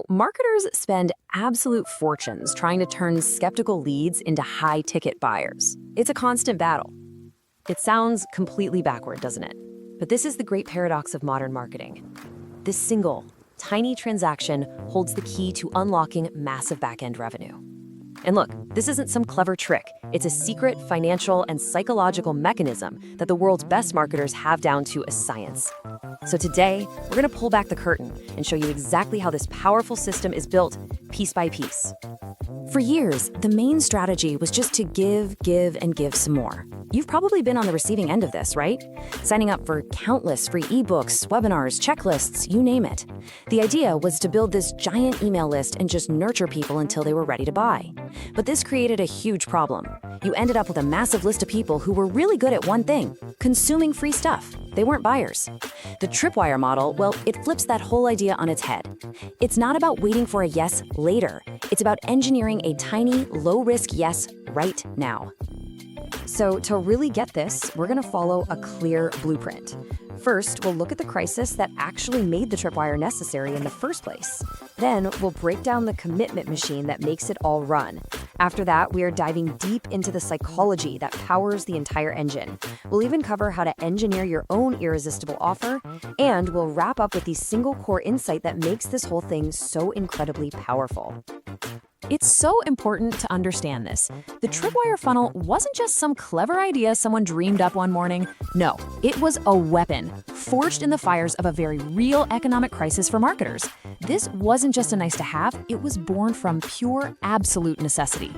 Marketers spend absolute fortunes trying to turn skeptical leads into high-ticket buyers. It's a constant battle. It sounds completely backward, doesn't it? But this is the great paradox of modern marketing. This single, tiny transaction holds the key to unlocking massive back-end revenue. And look, this isn't some clever trick. It's a secret financial and psychological mechanism that the world's best marketers have down to a science. So today, we're going to pull back the curtain and show you exactly how this powerful system is built piece by piece. For years, the main strategy was just to give, and give some more. You've probably been on the receiving end of this, right? Signing up for countless free ebooks, webinars, checklists, you name it. The idea was to build this giant email list and just nurture people until they were ready to buy. But this created a huge problem. You ended up with a massive list of people who were really good at one thing, consuming free stuff. They weren't buyers. The Tripwire model, well, it flips that whole idea on its head. It's not about waiting for a yes later. It's about engineering a tiny, low-risk yes right now. So to really get this, we're going to follow a clear blueprint. First, we'll look at the crisis that actually made the Tripwire necessary in the first place. Then, we'll break down the commitment machine that makes it all run. After that, we are diving deep into the psychology that powers the entire engine. We'll even cover how to engineer your own irresistible offer, and we'll wrap up with the single core insight that makes this whole thing so incredibly powerful. It's so important to understand this. The Tripwire funnel wasn't just some clever idea someone dreamed up one morning. No, it was a weapon, forged in the fires of a very real economic crisis for marketers. This wasn't just a nice to have, it was born from pure, absolute necessity.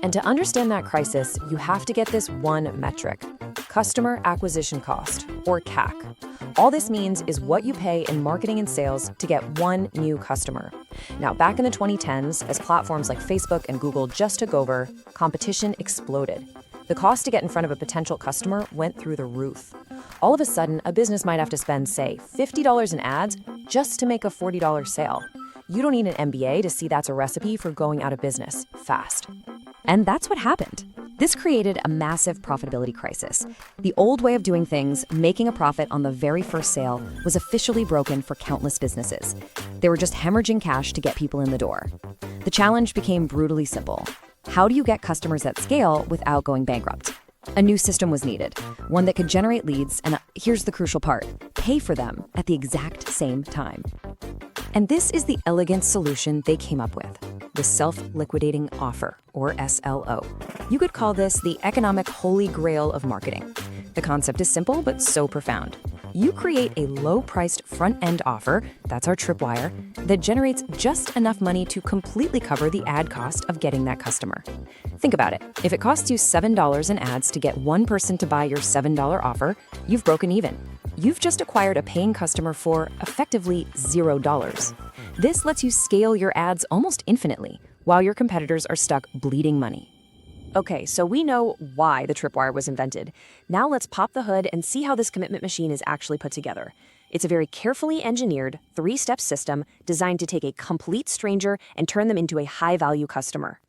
And to understand that crisis, you have to get this one metric: customer acquisition cost, or CAC. All this means is what you pay in marketing and sales to get one new customer. Now, back in the 2010s, as platforms like Facebook and Google just took over, competition exploded. The cost to get in front of a potential customer went through the roof. All of a sudden, a business might have to spend, say, $50 in ads just to make a $40 sale. You don't need an MBA to see that's a recipe for going out of business fast. And that's what happened. This created a massive profitability crisis. The old way of doing things, making a profit on the very first sale, was officially broken for countless businesses. They were just hemorrhaging cash to get people in the door. The challenge became brutally simple. How do you get customers at scale without going bankrupt? A new system was needed, one that could generate leads, and here's the crucial part: pay for them at the exact same time. And this is the elegant solution they came up with: the Self-Liquidating Offer, or SLO. You could call this the economic holy grail of marketing. The concept is simple, but so profound. You create a low-priced front-end offer, that's our Tripwire, that generates just enough money to completely cover the ad cost of getting that customer. Think about it. If it costs you $7 in ads to get one person to buy your $7 offer, you've broken even. You've just acquired a paying customer for, effectively, $0. This lets you scale your ads almost infinitely, while your competitors are stuck bleeding money. Okay, so we know why the Tripwire was invented. Now let's pop the hood and see how this commitment machine is actually put together. It's a very carefully engineered, three-step system designed to take a complete stranger and turn them into a high-value customer.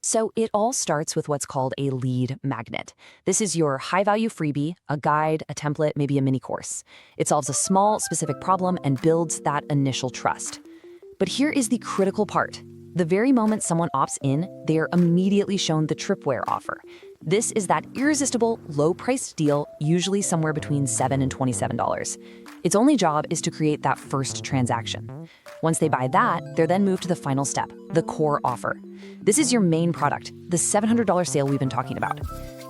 So it all starts with what's called a lead magnet. This is your high-value freebie, a guide, a template, maybe a mini course. It solves a small, specific problem and builds that initial trust. But here is the critical part. The very moment someone opts in, they are immediately shown the Tripwire offer. This is that irresistible, low-priced deal, usually somewhere between $7 and $27. Its only job is to create that first transaction. Once they buy that, they're then moved to the final step, the core offer. This is your main product, the $700 sale we've been talking about.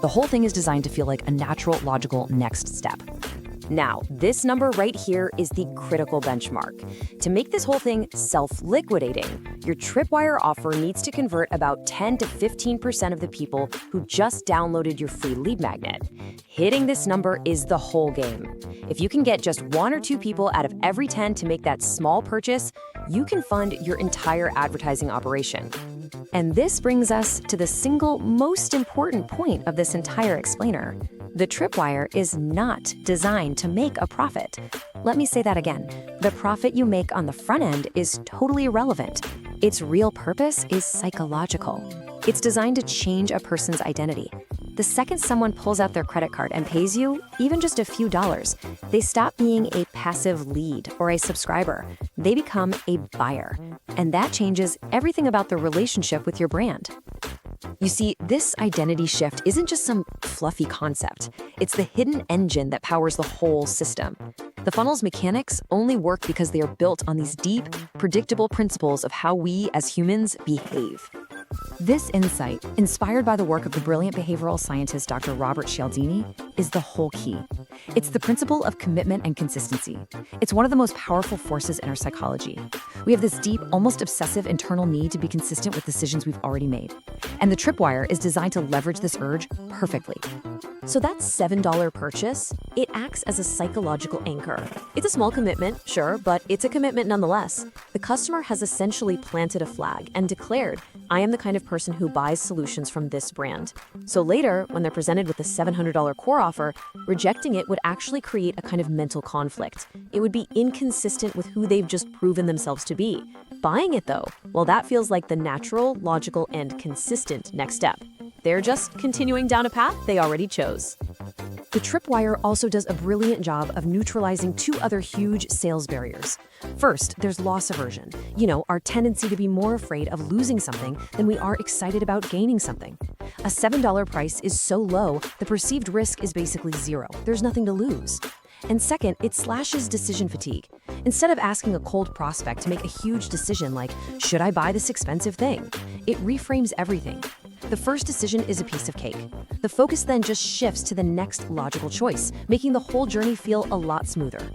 The whole thing is designed to feel like a natural, logical next step. Now, this number right here is the critical benchmark. To make this whole thing self-liquidating, your Tripwire offer needs to convert about 10 to 15% of the people who just downloaded your free lead magnet. Hitting this number is the whole game. If you can get just 1 or 2 people out of every 10 to make that small purchase, you can fund your entire advertising operation. And this brings us to the single most important point of this entire explainer. The Tripwire is not designed to make a profit. Let me say that again. The profit you make on the front end is totally irrelevant. Its real purpose is psychological. It's designed to change a person's identity. The second someone pulls out their credit card and pays you, even just a few dollars, they stop being a passive lead or a subscriber. They become a buyer. And that changes everything about the relationship with your brand. You see, this identity shift isn't just some fluffy concept. It's the hidden engine that powers the whole system. The funnel's mechanics only work because they are built on these deep, predictable principles of how we as humans behave. This insight, inspired by the work of the brilliant behavioral scientist Dr. Robert Cialdini, is the whole key. It's the principle of commitment and consistency. It's one of the most powerful forces in our psychology. We have this deep, almost obsessive internal need to be consistent with decisions we've already made. And the Tripwire is designed to leverage this urge perfectly. So that $7 purchase, it acts as a psychological anchor. It's a small commitment, sure, but it's a commitment nonetheless. The customer has essentially planted a flag and declared, I am the kind of person who buys solutions from this brand. So later, when they're presented with a $700 core offer, rejecting it would actually create a kind of mental conflict. It would be inconsistent with who they've just proven themselves to be. Buying it though, well, that feels like the natural, logical, and consistent next step. They're just continuing down a path they already chose. The Tripwire also does a brilliant job of neutralizing two other huge sales barriers. First, there's loss aversion. Our tendency to be more afraid of losing something than we are excited about gaining something. A $7 price is so low, the perceived risk is basically zero. There's nothing to lose. And second, it slashes decision fatigue. Instead of asking a cold prospect to make a huge decision like, should I buy this expensive thing? It reframes everything. The first decision is a piece of cake. The focus then just shifts to the next logical choice, making the whole journey feel a lot smoother.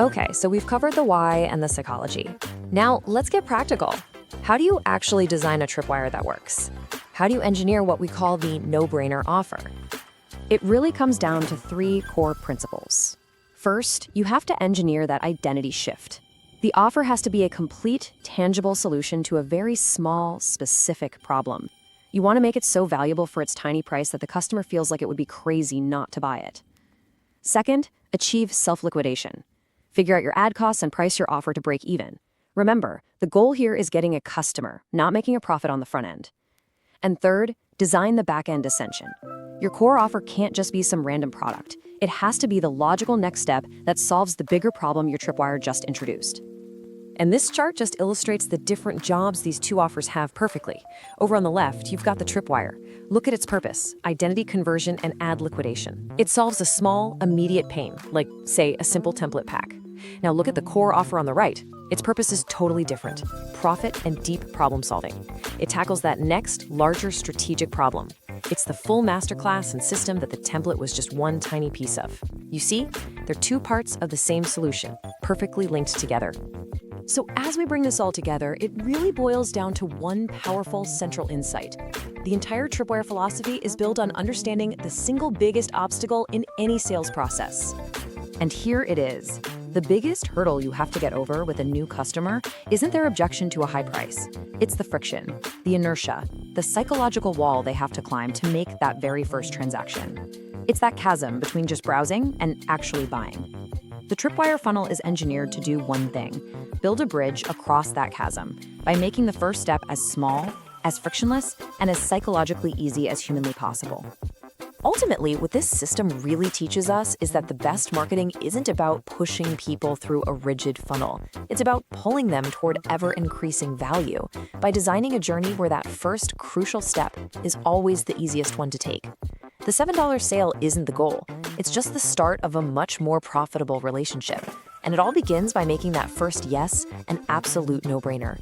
Okay, so we've covered the why and the psychology. Now, let's get practical. How do you actually design a Tripwire that works? How do you engineer what we call the no-brainer offer? It really comes down to three core principles. First, you have to engineer that identity shift. The offer has to be a complete, tangible solution to a very small, specific problem. You want to make it so valuable for its tiny price that the customer feels like it would be crazy not to buy it. Second, achieve self-liquidation. Figure out your ad costs and price your offer to break even. Remember, the goal here is getting a customer, not making a profit on the front end. And third, design the back-end ascension. Your core offer can't just be some random product. It has to be the logical next step that solves the bigger problem your Tripwire just introduced. And this chart just illustrates the different jobs these two offers have perfectly. Over on the left, you've got the Tripwire. Look at its purpose: identity conversion and ad liquidation. It solves a small, immediate pain, like, say, a simple template pack. Now look at the core offer on the right. Its purpose is totally different: profit and deep problem solving. It tackles that next, larger strategic problem. It's the full masterclass and system that the template was just one tiny piece of. You see, they're two parts of the same solution, perfectly linked together. So as we bring this all together, it really boils down to one powerful central insight. The entire Tripwire philosophy is built on understanding the single biggest obstacle in any sales process. And here it is. The biggest hurdle you have to get over with a new customer isn't their objection to a high price. It's the friction, the inertia, the psychological wall they have to climb to make that very first transaction. It's that chasm between just browsing and actually buying. The Tripwire funnel is engineered to do one thing: build a bridge across that chasm by making the first step as small, as frictionless, and as psychologically easy as humanly possible. Ultimately, what this system really teaches us is that the best marketing isn't about pushing people through a rigid funnel. It's about pulling them toward ever-increasing value by designing a journey where that first crucial step is always the easiest one to take. The $7 sale isn't the goal. It's just the start of a much more profitable relationship. And it all begins by making that first yes an absolute no-brainer.